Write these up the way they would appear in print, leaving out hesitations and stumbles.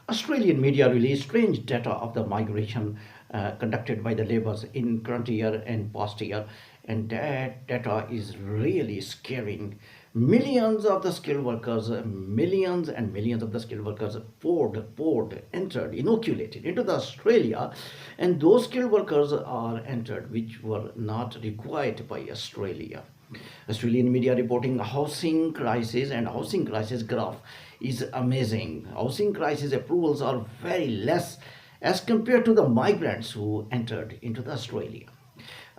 Australian media released strange data of the migration conducted by the labours in current year and past year, and that data is really scaring. Millions of the skilled workers, millions and millions of the skilled workers poured, entered, inoculated into the Australia, and those skilled workers are entered which were not required by Australia. Australian media reporting housing crisis, and housing crisis graph is amazing. Housing crisis approvals are very less as compared to the migrants who entered into the Australia.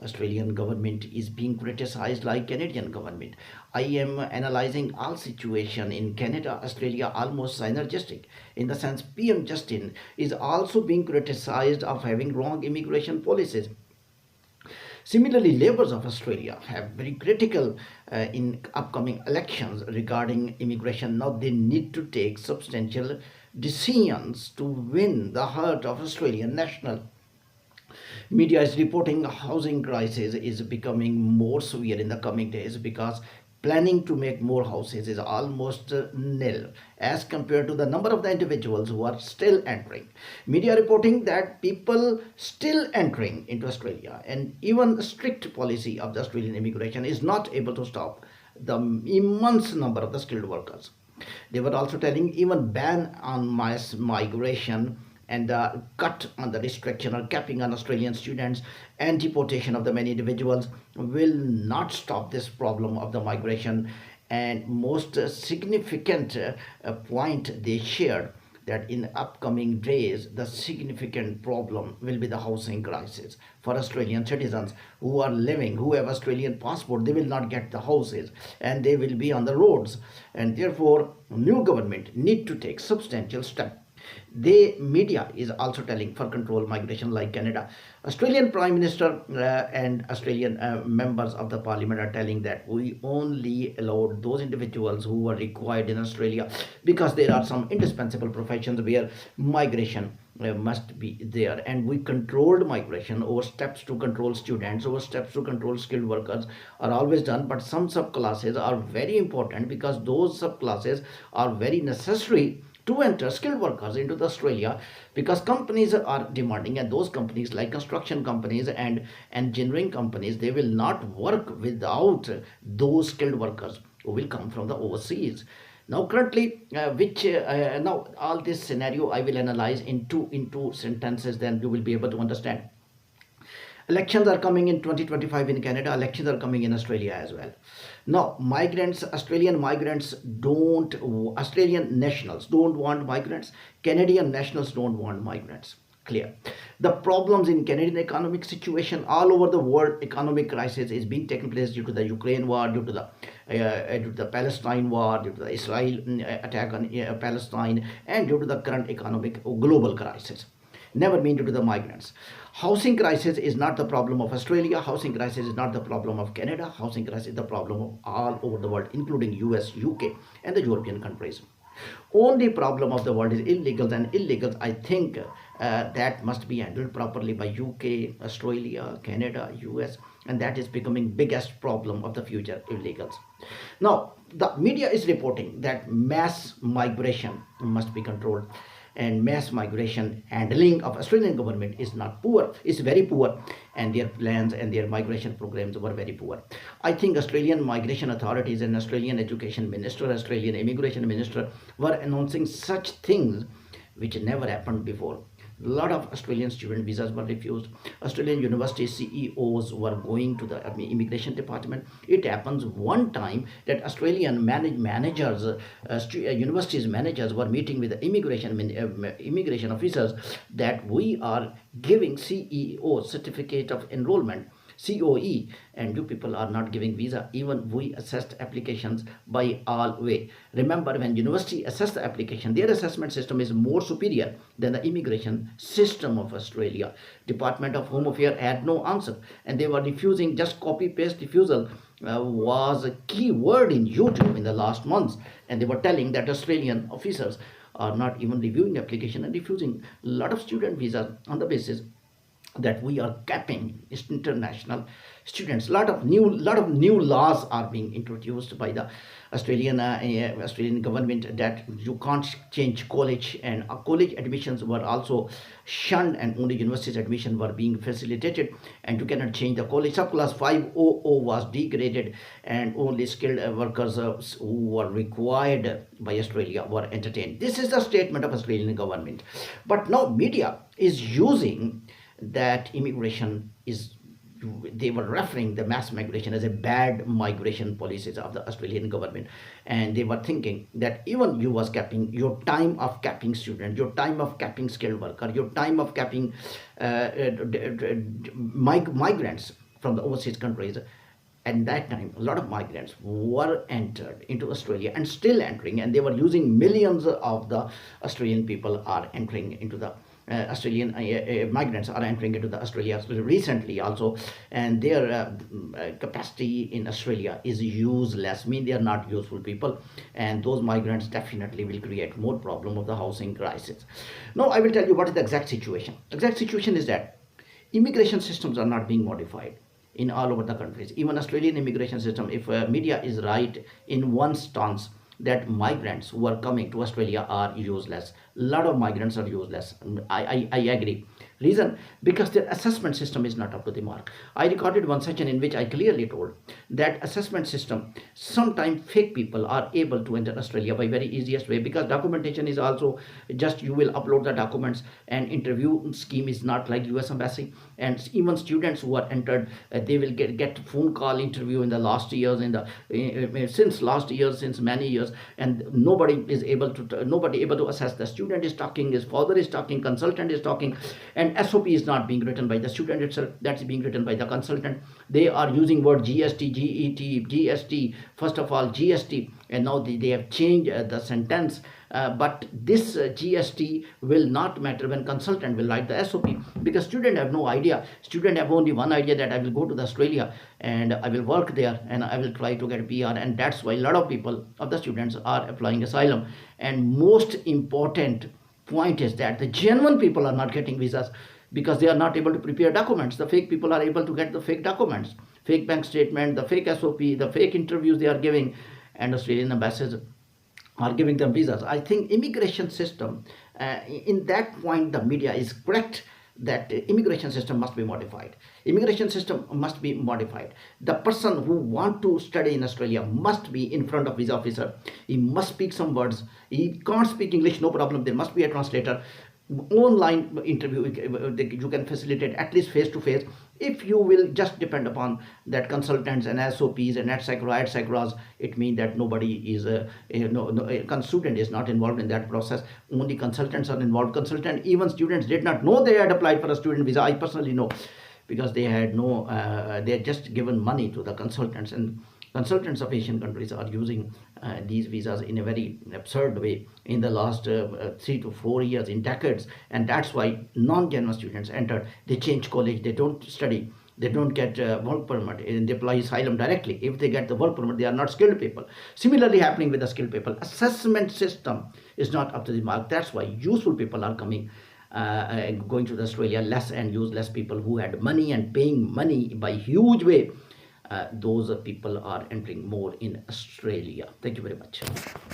Australian government is being criticized like Canadian government. I am analyzing all situation in Canada, Australia almost synergistic. In the sense PM Justin is also being criticized of having wrong immigration policies. Similarly, Labours of Australia have very critical in upcoming elections regarding immigration. Now they need to take substantial decisions to win the heart of Australian national. Media is reporting housing crisis is becoming more severe in the coming days because planning to make more houses is almost nil as compared to the number of the individuals who are still entering. Media reporting that people still entering into Australia, and even strict policy of the Australian immigration is not able to stop the immense number of the skilled workers. They were also telling even ban on mass migration and cut on the restriction or capping on Australian students and deportation of the many individuals will not stop this problem of the migration. And most significant point they shared that in upcoming days the significant problem will be the housing crisis for Australian citizens who are living, who have Australian passport. They will not get the houses and they will be on the roads, and therefore new government need to take substantial steps. The media is also telling for control migration like Canada. Australian Prime Minister and Australian members of the Parliament are telling that we only allowed those individuals who were required in Australia because there are some indispensable professions where migration must be there, and we controlled migration. Over steps to control students, over steps to control skilled workers are always done, but some subclasses are very important because those subclasses are very necessary to enter skilled workers into the Australia, because companies are demanding, and those companies like construction companies and engineering companies, they will not work without those skilled workers who will come from the overseas. Now currently which now all this scenario I will analyze into sentences, then you will be able to understand. Elections are coming in 2025 in Canada. Elections are coming in Australia as well. Now, migrants, Australian migrants don't, Australian nationals don't want migrants. Canadian nationals don't want migrants. Clear. The problems in Canadian economic situation all over the world, economic crisis is being taken place due to the Ukraine war, due to the Palestine war, due to the Israel attack on Palestine, and due to the current economic global crisis. Never been due to the migrants. Housing crisis is not the problem of Australia. Housing crisis is not the problem of Canada. Housing crisis is the problem of all over the world, including US, UK, and the European countries. Only problem of the world is illegals, and illegals, I think that must be handled properly by UK, Australia, Canada, US, and that is becoming biggest problem of the future, illegals. Now, the media is reporting that mass migration must be controlled, and mass migration handling of Australian government is not poor, is very poor, and their plans and their migration programs were very poor. I think Australian migration authorities and Australian education minister, Australian immigration minister were announcing such things which never happened before. A lot of Australian student visas were refused. Australian university CEOs were going to the immigration department. It happens one time that Australian managers, universities managers were meeting with the immigration officers that we are giving CEO certificate of enrollment, COE, and you people are not giving visa. Even we assessed applications by all way. Remember, when university assess the application, their assessment system is more superior than the immigration system of Australia. Department of Home Affairs had no answer, and they were refusing. Just copy paste refusal was a key word in YouTube in the last months, and they were telling that Australian officers are not even reviewing application and refusing a lot of student visas on the basis that we are capping international students. Lot of new laws are being introduced by the Australian government, that you can't change college, and college admissions were also shunned, and only university admission were being facilitated, and you cannot change the college. Subclass 500 was degraded, and only skilled workers who were required by Australia were entertained. This is the statement of Australian government. But now media is using that immigration is, they were referring the mass migration as a bad migration policies of the Australian government, and they were thinking that even you was capping your time of capping student, your time of capping skilled worker, your time of capping migrants from the overseas countries. And that time a lot of migrants were entered into Australia and still entering, and they were using millions of the Australian people are entering into the Australian migrants are entering into the Australia recently also, and their capacity in Australia is useless. Mean they are not useful people, and those migrants definitely will create more problem of the housing crisis. Now I will tell you what is the exact situation. Exact situation is that immigration systems are not being modified in all over the countries. Even Australian immigration system, if media is right in one stance that migrants who are coming to Australia are useless. A lot of migrants are useless. I agree. Reason? Because their assessment system is not up to the mark. I recorded one session in which I clearly told that assessment system, sometimes fake people are able to enter Australia by very easiest way, because documentation is also just you will upload the documents, and interview scheme is not like US Embassy. And even students who are entered, they will get phone call interview in the last years, in the since last years, since many years, and nobody able to assess. The student is talking, his father is talking, consultant is talking, and SOP is not being written by the student itself, that's being written by the consultant. They are using word GST, GET, GST, first of all GST, and now they have changed the sentence. But this GST will not matter when consultant will write the SOP, because student have no idea. Student have only one idea, that I will go to the Australia and I will work there and I will try to get PR, and that's why a lot of people of the students are applying asylum. And most important point is that the genuine people are not getting visas, because they are not able to prepare documents. The fake people are able to get the fake documents, fake bank statement, the fake SOP, the fake interviews they are giving, and Australian ambassadors are giving them visas. I think immigration system, in that point the media is correct, that immigration system must be modified. Immigration system must be modified. The person who want to study in Australia must be in front of visa officer. He must speak some words. He can't speak English, no problem, there must be a translator. Online interview you can facilitate, at least face to face. If you will just depend upon that consultants and SOPs and etc, it means that nobody is student is not involved in that process. Only consultants are involved. Consultant, even students did not know they had applied for a student visa. I personally know, because they had no they had just given money to the consultants, and consultants of Asian countries are using these visas in a very absurd way in the last 3 to 4 years, in decades. And that's why non-genuine students enter, they change college, they don't study, they don't get work permit, and they apply asylum directly. If they get the work permit, they are not skilled people. Similarly happening with the skilled people. Assessment system is not up to the mark. That's why useful people are coming, going to Australia less, and useless people who had money and paying money by huge way, those people are entering more in Australia. Thank you very much.